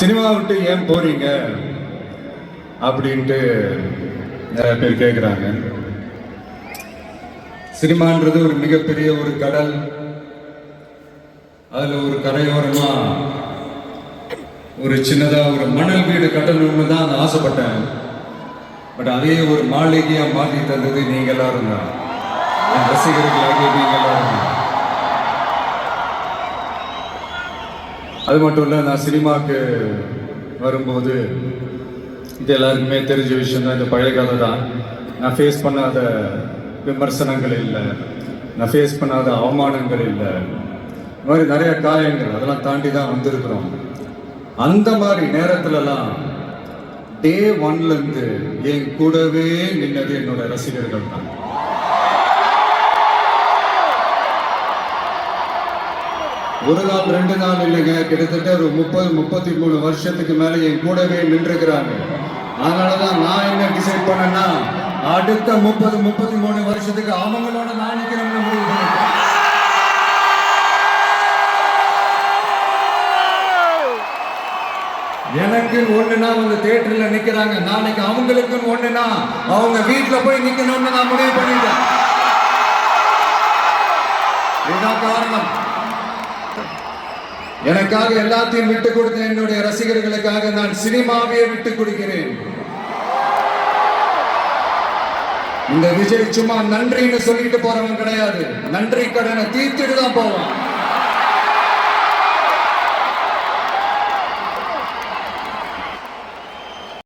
Cinema விட்டு ஏன் போறீங்க அப்படின்ட்டு நிறைய பேர் கேட்குறாங்க. சினிமான்றது ஒரு மிகப்பெரிய ஒரு கடல். அதுல ஒரு கரையோரமா ஒரு சின்னதா ஒரு மணல் வீடு கட்டணும்னு தான் ஆசைப்பட்டேன். பட் அதே ஒரு மாளிகையா மாற்றி தந்தது நீங்க எல்லாரும் தான், என் ரசிகர்களாக நீங்க எல்லாரும் தான். அது மட்டும் இல்லை, நான் சினிமாவுக்கு வரும்போது இது எல்லாருக்குமே தெரிஞ்ச விஷயம் தான். இந்த பழைய கதை தான். நான் ஃபேஸ் பண்ணாத விமர்சனங்கள் இல்லை, நான் ஃபேஸ் பண்ணாத அவமானங்கள் இல்லை, இந்த மாதிரி நிறைய காயங்கள் அதெல்லாம் தாண்டி தான் வந்திருக்கிறோம். அந்த மாதிரி நேரத்துலலாம் டே ஒன்லேருந்து என் கூடவே நின்னது என்னோட ரசிகர்கள் தான். ஒரு நாள் 2 நாள் இல்லைங்க, கிட்டத்தட்ட ஒரு 30-33 வருஷத்துக்கு மேலே என் கூடவே நின்றுக்கிறாங்க. அதனாலதான் நான் என்ன டிசைட் பண்ணேன்னா, அடுத்த 30-33 வருஷத்துக்கு அவங்களோட நான் நிற்கிறேன்னு முடிவு பண்ணிட்டேன். எனக்கு ஒண்ணுனா அவங்க தியேட்டர்ல நிக்கிறாங்க, நாளைக்கு அவங்களுக்கு ஒண்ணுனா அவங்க வீட்டுல போய் நிக்கணும்னு நான் முடிவு பண்ணிட்டேன். இதுதான் காரணம். எனக்காக எல்லாத்தையும் விட்டு கொடுத்த என்னுடைய ரசிகர்களுக்காக நான் சினிமாவையே விட்டு கொடுக்கிறேன். இந்த விஜய் சும்மா நன்றின்னு சொல்லிட்டு போறவன் கிடையாது, நன்றி கடனை தீர்த்துட்டு தான் போவான்.